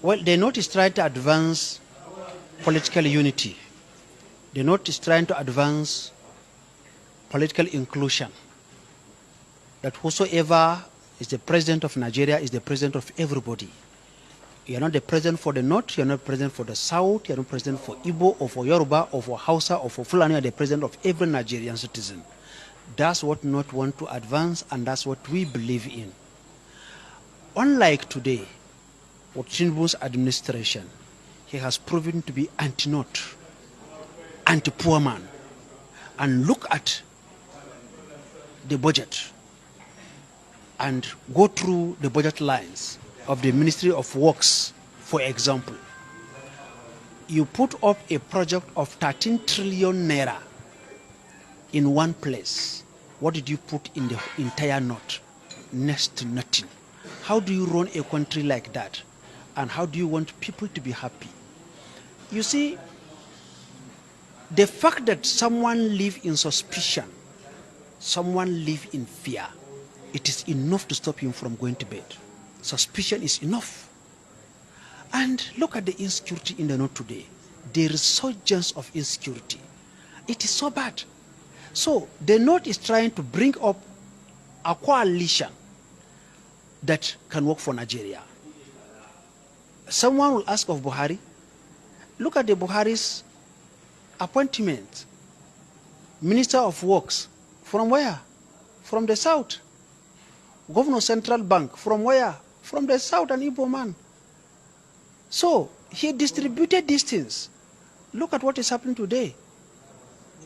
Well, the North is trying to advance political unity. The North is trying to advance political inclusion. That whosoever is the president of Nigeria is the president of everybody. You are not the president for the North, you are not president for the South, you are not president for Igbo or for Yoruba or for Hausa or for Fulani, you are the president of every Nigerian citizen. That's what North want to advance, and that's what we believe in. Unlike today, with Tinubu's administration, he has proven to be anti-North, anti-poor man. And look at the budget and go through the budget lines of the Ministry of Works, for example. You put up a project of 13 trillion naira in one place. What did you put in the entire North? Next to nothing. How do you run a country like that? And how do you want people to be happy? You see, the fact that someone lives in suspicion, someone lives in fear, it is enough to stop him from going to bed. Suspicion is enough. And look at the insecurity in the North today. The resurgence of insecurity. It is so bad. So the North is trying to bring up a coalition that can work for Nigeria. Someone will ask of Buhari, look at the Buhari's appointment. Minister of Works, from where? From the South. Governor Central Bank, from where? From the South, an Igbo man. So he distributed these things. Look at what is happening today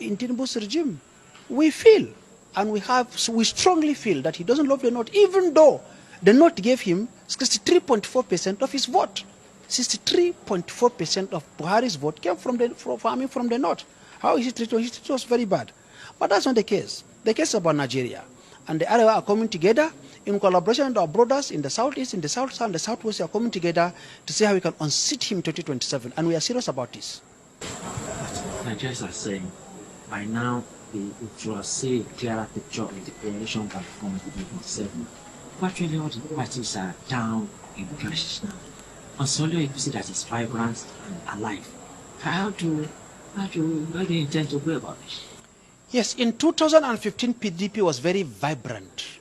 in Tinubu's regime. We feel, and we strongly feel that he doesn't love the North, even though the North gave him 63.4% of his vote. 63.4% of Buhari's vote came from the North. How is it treated? It was very bad. But that's not the case. The case is about Nigeria. And the Arewa are coming together in collaboration with our brothers in the Southeast, in the South, and the Southwest are coming together to see how we can unseat him in 2027. And we are serious about this. Nigerians are saying, by now, if you see a clearer picture of the coalition can form in 2027. Virtually all the parties are down in clashes now. And solely you see that it's vibrant and alive. How do you intend to go about it? Yes, in 2015, PDP was very vibrant.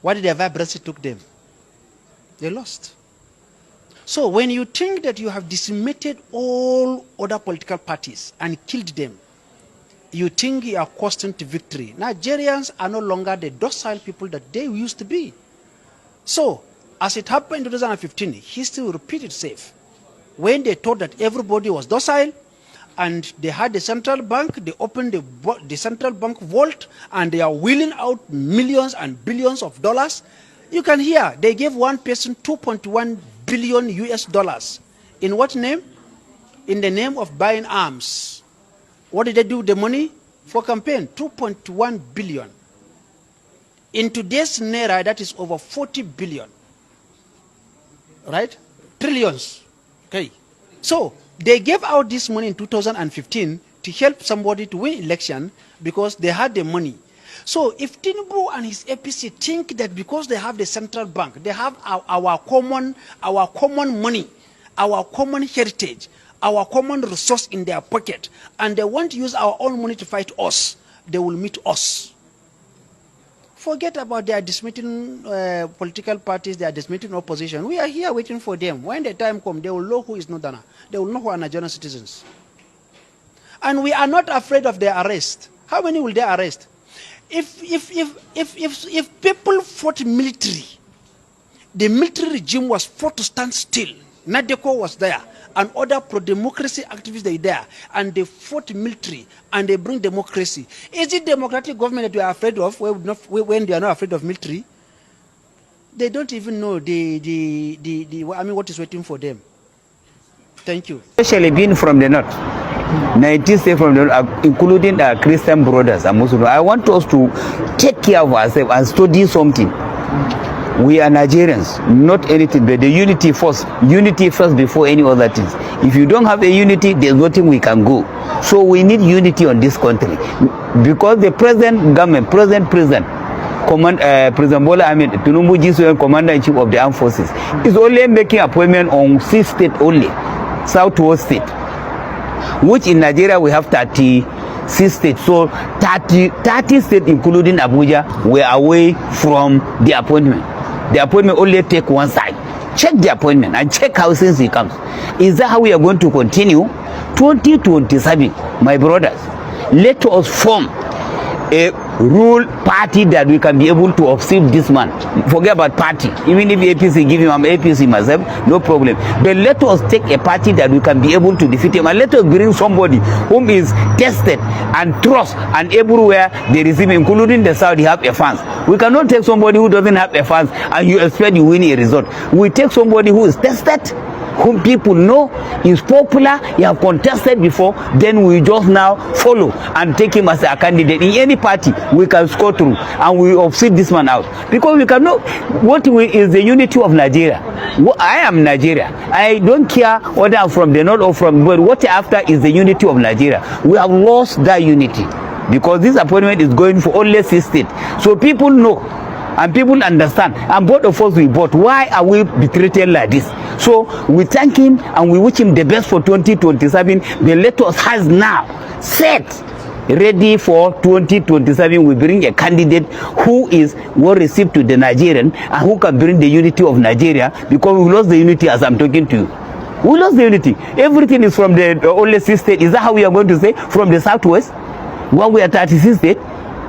Why did their vibrancy took them? They lost. So when you think that you have decimated all other political parties and killed them, you think you are costing to victory. Nigerians are no longer the docile people that they used to be. So, as it happened in 2015, history will repeat itself. When they thought that everybody was docile, and they had the central bank, they opened the central bank vault, and they are wheeling out millions and billions of dollars. You can hear they gave one person 2.1 billion US dollars. In what name? In the name of buying arms. What did they do with the money? For campaign, 2.1 billion. In today's naira, that is over 40 billion. Right? Trillions. Okay. So, they gave out this money in 2015 to help somebody to win election because they had the money. So if Tinubu and his APC think that because they have the central bank, they have our common money, our common heritage, our common resource in their pocket, and they want to use our own money to fight us, they will meet us. Forget about their dismissing political parties, their dismissing opposition. We are here waiting for them. When the time comes, they will know who is Northerner. They will know who are Nigerian citizens. And we are not afraid of their arrest. How many will they arrest? If people fought military, the military regime was forced to stand still. Nadeko was there, and other pro-democracy activists they there, and they fought military, and they bring democracy. Is it democratic government that we are afraid of when they are not afraid of military? They don't even know what is waiting for them. Thank you. Especially being from the north, 19 states from the north, including our Christian brothers and Muslims. I want us to take care of ourselves and study something. We are Nigerians, not anything but the unity first. Unity first before any other things. If you don't have a unity, there's nothing we can go. So we need unity on this country. Because the present government, present president, President Bola Tinubu, GSON, Commander-in-Chief of the Armed Forces, is only making appointment on 6 states only, Southwest state, which in Nigeria we have 36 states. So 30 states, including Abuja, were away from the appointment. The appointment only take one side. Check the appointment and check how since he comes. Is that how we are going to continue? 2027, my brothers, let us form a rule party that we can be able to offset this man. Forget about party. Even if APC give him, I'm APC myself, no problem. But let us take a party that we can be able to defeat him, and let us bring somebody whom is tested and trust, and everywhere they receive, including the South, they have a fans. We cannot take somebody who doesn't have a fans and you expect you win a result. We take somebody who is tested, whom people know is popular, he have contested before, then we just now follow and take him as a candidate. In any party, we can score through and we offset this man out. Because we cannot, is the unity of Nigeria. I am Nigeria. I don't care whether I'm from the north or from, but what after is the unity of Nigeria. We have lost that unity because this appointment is going for only 6 states. So people know and people understand, and both of us we vote. Why are we treated like this? So we thank him and we wish him the best for 2027. But let us has now set ready for 2027. We bring a candidate who is well received to the Nigerian and who can bring the unity of Nigeria, because we lost the unity as I'm talking to you. We lost the unity. Everything is from the only 6 states. Is that how we are going to say? From the Southwest? Well, we are 36 states,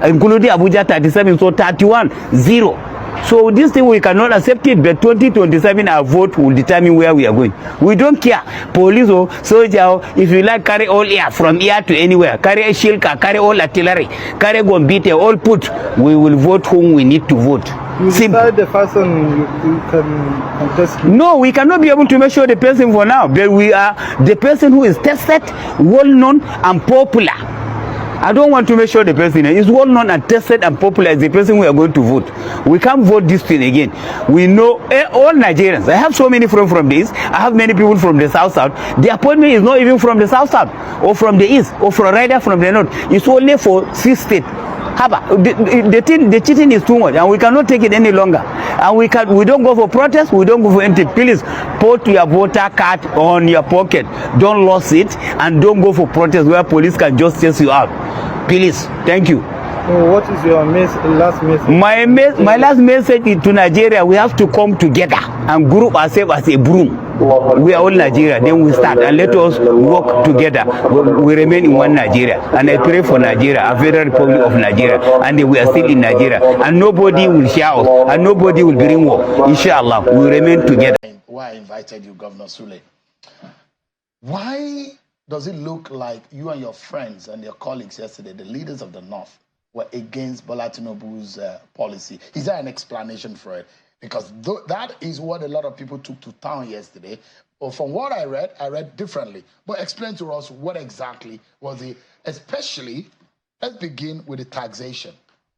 including Abuja 37, so 31-0. So this thing we cannot accept it, but 2027 our vote will determine where we are going. We don't care, police or soldier, if you like carry all air, from here to anywhere, carry a shield car, carry all artillery, carry gun beat, all put, we will vote whom we need to vote. You decide the person you can contest with? No, we cannot be able to measure the person for now, but we are the person who is tested, well known and popular. I don't want to measure the person. It's well known and tested and popular as the person we are going to vote. We can't vote this thing again. We know all Nigerians. I have so many friends from the east. I have many people from the south. The appointment is not even from the south or from the east or from rather from the north. It's only for 6 states. The cheating is too much and we cannot take it any longer. And we don't go for protest, we don't go for anything. Please put your voter card on your pocket. Don't lose it and don't go for protest where police can just chase you out. Please, thank you. So what is your last message? My last message is to Nigeria. We have to come together and group ourselves as a broom. We are all Nigeria. Then we start and let us work together. We remain in one Nigeria. And I pray for Nigeria, a Federal Republic of Nigeria. And we are still in Nigeria. And nobody will share us. And nobody will bring war. Inshallah, we remain together. Why I invited you, Governor Sule. Why does it look like you and your friends and your colleagues yesterday, the leaders of the North, were against Bola Tinubu's policy? Is there an explanation for it? Because that is what a lot of people took to town yesterday. But from what I read differently. But explain to us what exactly was it, especially, let's begin with the taxation.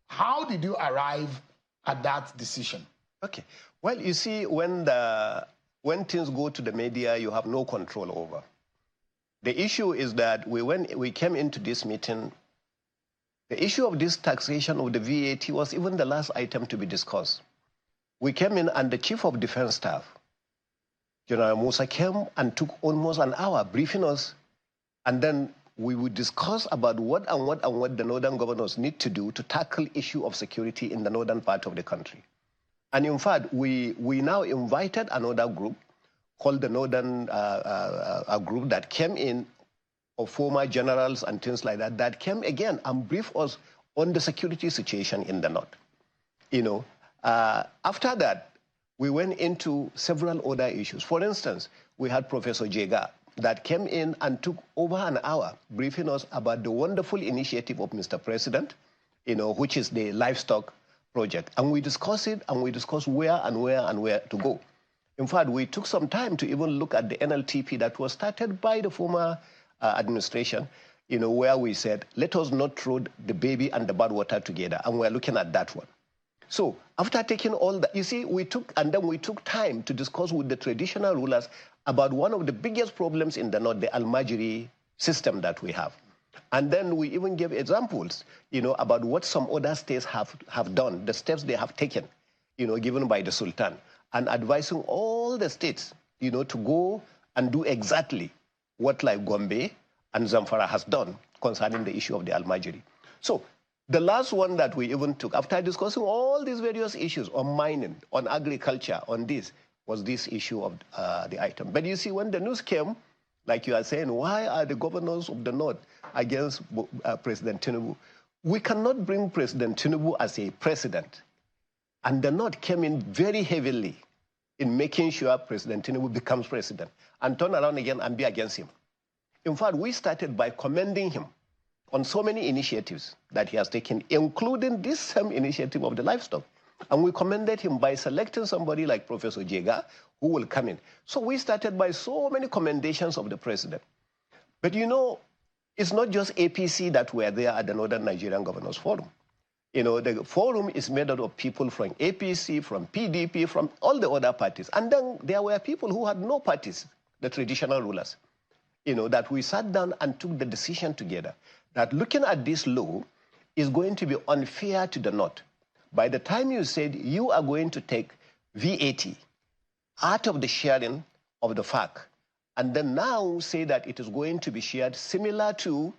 How did you arrive at that decision? Okay. Well, you see, when things go to the media, you have no control over. The issue is that when we came into this meeting, the issue of this taxation of the VAT was even the last item to be discussed. We came in and the Chief of Defense Staff, General Musa, came and took almost an hour briefing us, and then we would discuss about what the northern governors need to do to tackle issue of security in the northern part of the country. And in fact, we now invited another group called the Northern a group that came in of former generals and things like that, that came again and briefed us on the security situation in the north. You know, after that, we went into several other issues. For instance, we had Professor Jega that came in and took over an hour briefing us about the wonderful initiative of Mr. President, you know, which is the livestock project. And we discussed it, and we discussed where to go. In fact, we took some time to even look at the NLTP that was started by the former administration, you know, where we said, let us not throw the baby and the bathwater together. And we're looking at that one. So after taking all that, you see, we took time to discuss with the traditional rulers about one of the biggest problems in the north, the Almajiri system that we have. And then we even gave examples, about what some other states have done, the steps they have taken, given by the Sultan, and advising all the states, to go and do exactly what like Gombe and Zamfara has done concerning the issue of the Almajiri. So the last one that we even took, after discussing all these various issues on mining, on agriculture, on this, was this issue of the item. But you see, when the news came, like you are saying, why are the governors of the North against President Tinubu? We cannot bring President Tinubu as a president. And the North came in very heavily in making sure President Tinubu becomes president and turn around again and be against him. In fact, we started by commending him on so many initiatives that he has taken, including this same initiative of the livestock. And we commended him by selecting somebody like Professor Jega, who will come in. So we started by so many commendations of the president. But it's not just APC that were there at the Northern Nigerian Governors Forum. The forum is made up of people from APC, from PDP, from all the other parties. And then there were people who had no parties, the traditional rulers, that we sat down and took the decision together that looking at this law is going to be unfair to the North. By the time you said you are going to take VAT out of the sharing of the FAC, and then now say that it is going to be shared similar to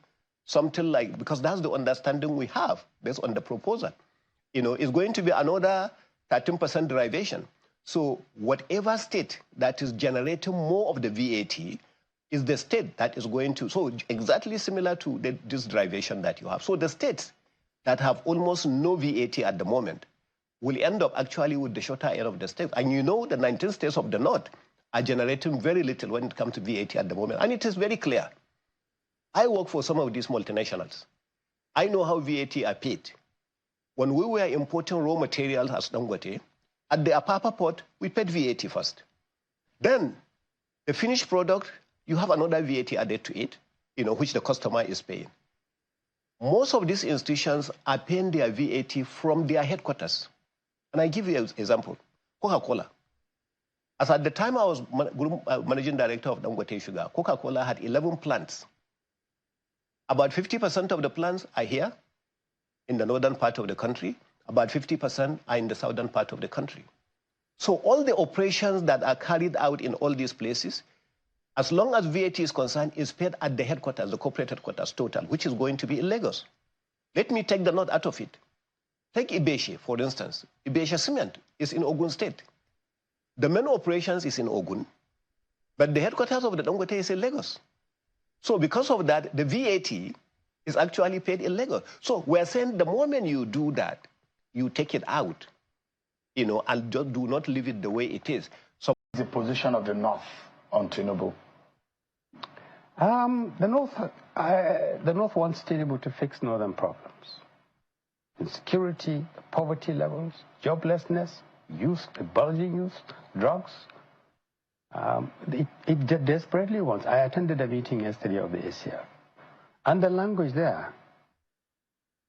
something like, because that's the understanding we have based on the proposal, it's going to be another 13% derivation. So whatever state that is generating more of the VAT is the state that is going to, so exactly similar to this derivation that you have. So the states that have almost no VAT at the moment will end up actually with the shorter end of the state. And the 19 states of the North are generating very little when it comes to VAT at the moment. And it is very clear. I work for some of these multinationals. I know how VAT are paid. When we were importing raw materials as Dangote, at the Apapa port, we paid VAT first. Then the finished product, you have another VAT added to it, which the customer is paying. Most of these institutions are paying their VAT from their headquarters. And I give you an example. Coca-Cola. As at the time I was managing director of Dangote Sugar, Coca-Cola had 11 plants. About 50% of the plants are here in the northern part of the country. About 50% are in the southern part of the country. So all the operations that are carried out in all these places, as long as VAT is concerned, is paid at the headquarters, the corporate headquarters total, which is going to be in Lagos. Let me take the North out of it. Take Ibeshe, for instance. Ibeshe Cement is in Ogun State. The main operations is in Ogun, but the headquarters of the Dangote is in Lagos. So because of that, the VAT is actually paid in Lagos. So we're saying the moment you do that, you take it out, and just do not leave it the way it is. So the position of the North on Tinubu. The North wants Tinubu to fix northern problems. Insecurity, poverty levels, joblessness, youth, the bulging youth, drugs. It desperately wants. I attended a meeting yesterday of the ACR. And the language there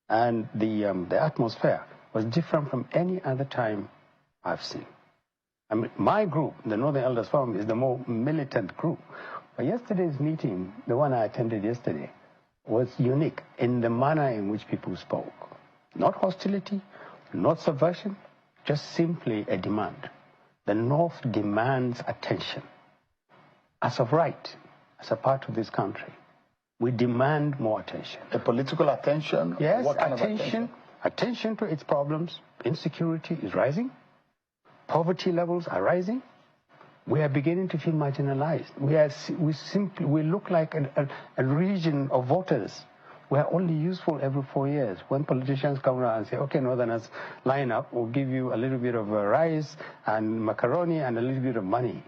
and the atmosphere was different from any other time I've seen. I mean, my group, the Northern Elders Forum, is the more militant group. But yesterday's meeting, the one I attended yesterday, was unique in the manner in which people spoke. Not hostility, not subversion, just simply a demand. The North demands attention. As of right, as a part of this country, we demand more attention. A political attention? Yes, what kind of attention? Attention to its problems. Insecurity is rising. Poverty levels are rising. We are beginning to feel marginalized. We look like a region of voters. We are only useful every 4 years. When politicians come around and say, okay, Northerners, line up, we'll give you a little bit of rice and macaroni and a little bit of money.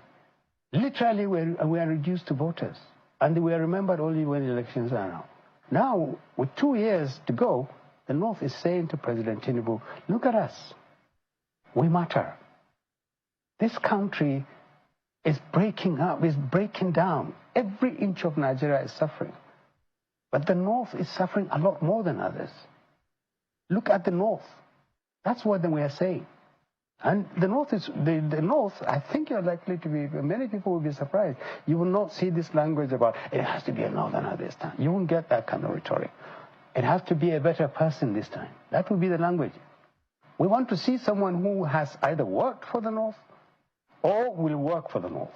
Literally, we are reduced to voters. And we are remembered only when the elections are now. Now, with 2 years to go, the North is saying to President Tinubu, look at us. We matter. This country is breaking up, is breaking down. Every inch of Nigeria is suffering. But the North is suffering a lot more than others. Look at the North. That's what we are saying. And the North is the North. I think you're likely to be. Many people will be surprised. You will not see this language about it has to be a Northerner this time. You won't get that kind of rhetoric. It has to be a better person this time. That will be the language. We want to see someone who has either worked for the North or will work for the North,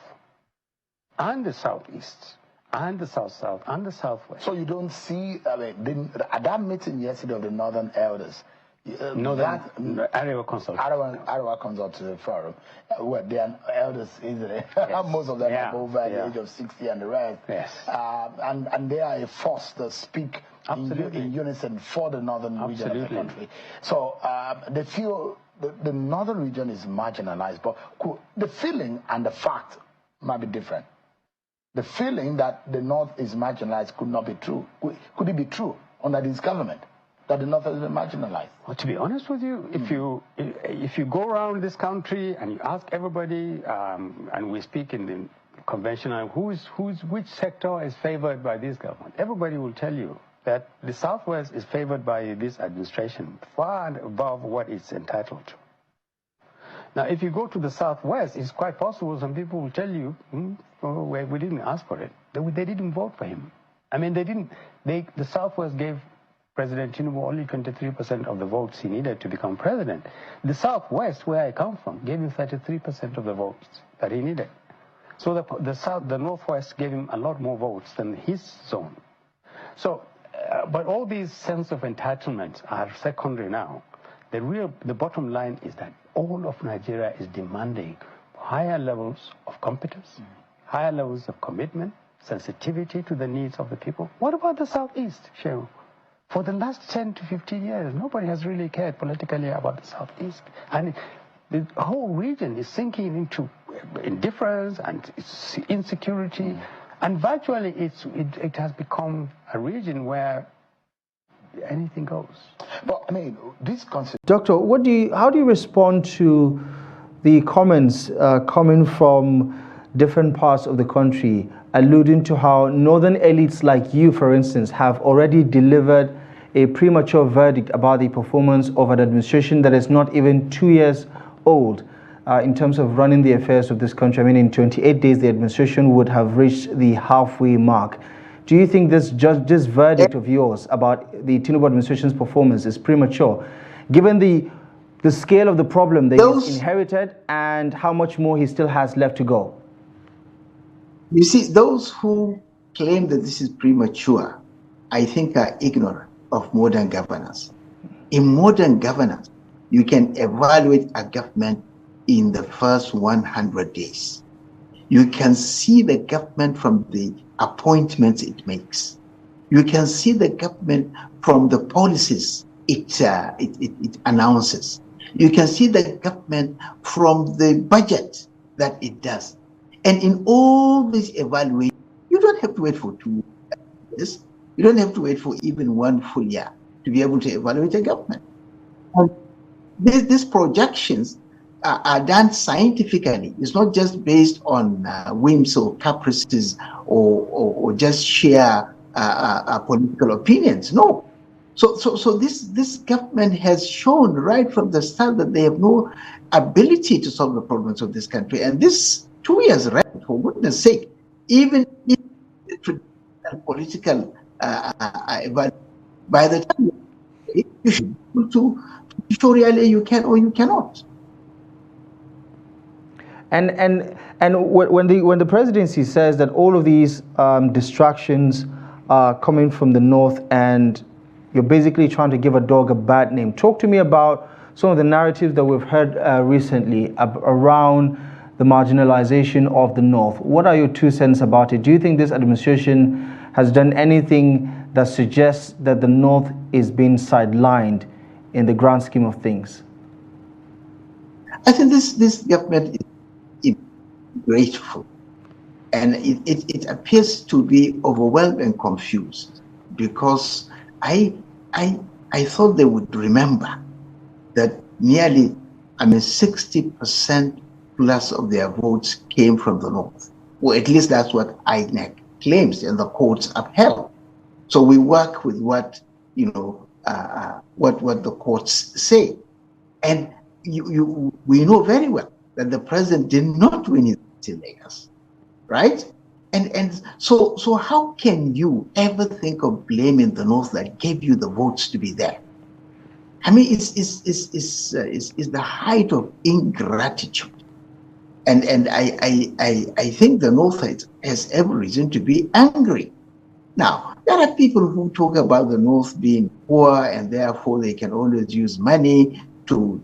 and the Southeast, and the South-South, and the Southwest. So you don't see, at that meeting yesterday of the Northern Elders, Arewa Consultative Forum, where they are elders, isn't it? Yes. Most of them are over the age of 60 and the rest. Yes. And they are a force that speak in unison for the northern region of the country. So they feel the northern region is marginalized, but the feeling and the fact might be different. The feeling that the North is marginalized could not be true. Could it be true under this government that the North has been marginalized? Well, to be honest with you, if you go around this country and you ask everybody, and we speak in the conventional, which sector is favored by this government, everybody will tell you that the Southwest is favored by this administration far and above what it's entitled to. Now, if you go to the Southwest, it's quite possible some people will tell you, we didn't ask for it. They didn't vote for him. I mean, the Southwest gave President Tinubu only 23% of the votes he needed to become president. The Southwest, where I come from, gave him 33% of the votes that he needed. So the Northwest gave him a lot more votes than his zone. So, but all these sense of entitlement are secondary now. The bottom line is that all of Nigeria is demanding higher levels of competence, higher levels of commitment, sensitivity to the needs of the people. What about the Southeast, Shehu? For the last 10 to 15 years, nobody has really cared politically about the Southeast. And the whole region is sinking into indifference and insecurity. And virtually it has become a region where anything goes. But I mean, this concept. Doctor, how do you respond to the comments coming from different parts of the country, alluding to how northern elites like you, for instance, have already delivered a premature verdict about the performance of an administration that is not even 2 years old in terms of running the affairs of this country? I mean, in 28 days, the administration would have reached the halfway mark. Do you think this verdict of yours about the Tinubu administration's performance is premature, given the scale of the problem that he's inherited and how much more he still has left to go? You see, those who claim that this is premature, I think are ignorant of modern governance. In modern governance, you can evaluate a government in the first 100 days. You can see the government from the appointments it makes. You can see the government from the policies it announces. You can see the government from the budget that it does. And in all this evaluation, you don't have to wait for 2 years. You don't have to wait for even 1 full year to be able to evaluate a government. These projections are done scientifically. It's not just based on whims or caprices or just sheer political opinions. No. So this government has shown right from the start that they have no ability to solve the problems of this country. And this 2 years, right, for goodness sake, even if the traditional political by the time you should be able to show really you can or you cannot. And when the presidency says that all of these distractions are coming from the north and you're basically trying to give a dog a bad name, talk to me about some of the narratives that we've heard recently around the marginalization of the north. What are your 2 cents about it? Do you think this administration has done anything that suggests that the north is being sidelined in the grand scheme of things? I think this government is grateful, and it appears to be overwhelmed and confused, because I thought they would remember that nearly 60% plus of their votes came from the north. Well, at least that's what INEC claims, and the courts upheld. So we work with what what the courts say, and we know very well that the president did not win it in Lagos, right? And so how can you ever think of blaming the North that gave you the votes to be there? I mean, it's the height of ingratitude, and I think the North has every reason to be angry. Now, there are people who talk about the North being poor and therefore they can always use money to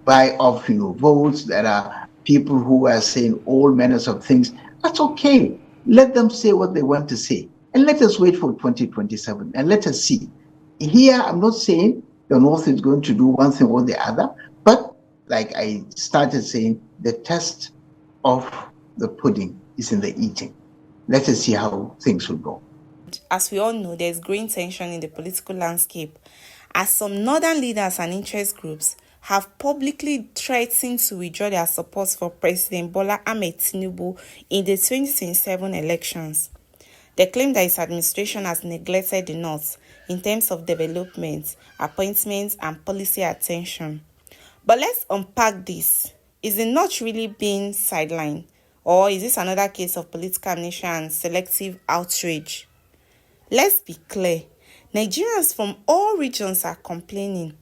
buy off, votes. There are people who are saying all manners of things. That's okay. Let them say what they want to say. And let us wait for 2027 and let us see. Here, I'm not saying the North is going to do one thing or the other, but like I started saying, the test of the pudding is in the eating. Let us see how things will go. As we all know, there's growing tension in the political landscape as some northern leaders and interest groups have publicly threatened to withdraw their support for President Bola Tinubu in the 2027 elections. They claim that his administration has neglected the North in terms of development, appointments, and policy attention. But let's unpack this. Is the North really being sidelined? Or is this another case of political amnesia and selective outrage? Let's be clear. Nigerians from all regions are complaining.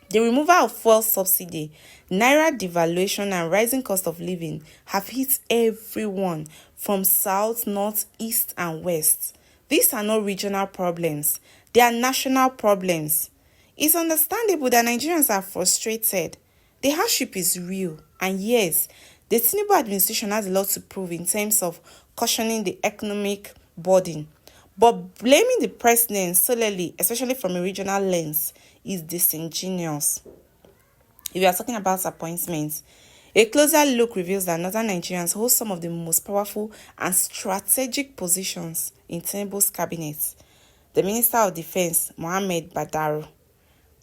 The removal of fuel subsidy, naira devaluation, and rising cost of living have hit everyone from south, north, east, and west. These are not regional problems. They are national problems. It's understandable that Nigerians are frustrated. The hardship is real. And yes, the Tinubu administration has a lot to prove in terms of cushioning the economic burden. But blaming the president solely, especially from a regional lens, is disingenuous. If we are talking about appointments, a closer look reveals that northern Nigerians hold some of the most powerful and strategic positions in Tinubu's cabinet. The Minister of Defense, Mohammed Badaru,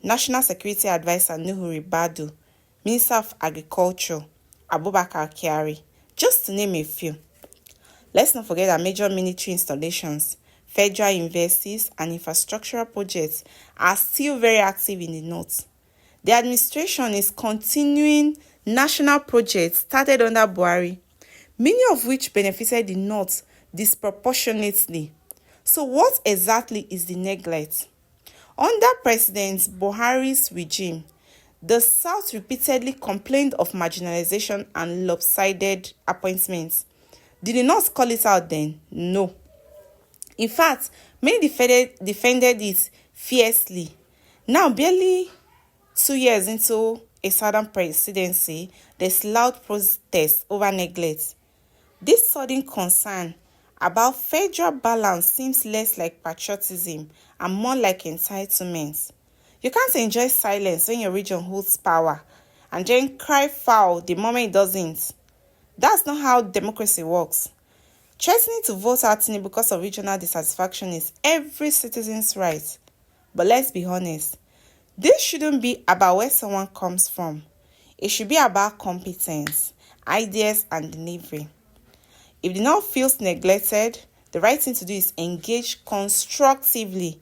National Security Advisor, Nuhu Ribadu, Minister of Agriculture, Abubakar Kyari, just to name a few. Let's not forget that major military installations, federal universities, and infrastructural projects are still very active in the north. The administration is continuing national projects started under Buhari, many of which benefited the north disproportionately. So what exactly is the neglect? Under President Buhari's regime, the South repeatedly complained of marginalization and lopsided appointments. Did the North call it out then? No. In fact, many defended it fiercely. Now, barely 2 years into a Southern presidency, there's loud protest over neglect. This sudden concern about federal balance seems less like patriotism and more like entitlement. You can't enjoy silence when your region holds power and then cry foul the moment it doesn't. That's not how democracy works. Threatening to vote out Tinubu because of regional dissatisfaction is every citizen's right. But let's be honest, this shouldn't be about where someone comes from. It should be about competence, ideas, and delivery. If the North feels neglected, the right thing to do is engage constructively,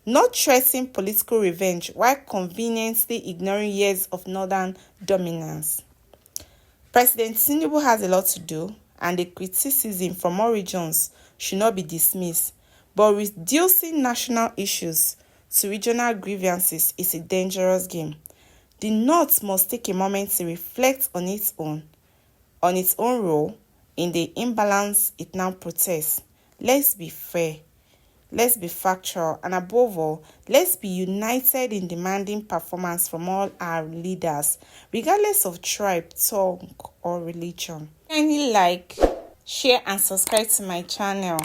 not threaten political revenge while conveniently ignoring years of northern dominance. President Tinubu has a lot to do, and the criticism from all regions should not be dismissed, but reducing national issues to regional grievances is a dangerous game. The North must take a moment to reflect on its own role in the imbalance it now protests. Let's be fair, let's be factual, and above all, let's be united in demanding performance from all our leaders, regardless of tribe, tongue, or religion. Kindly like, share, and subscribe to my channel.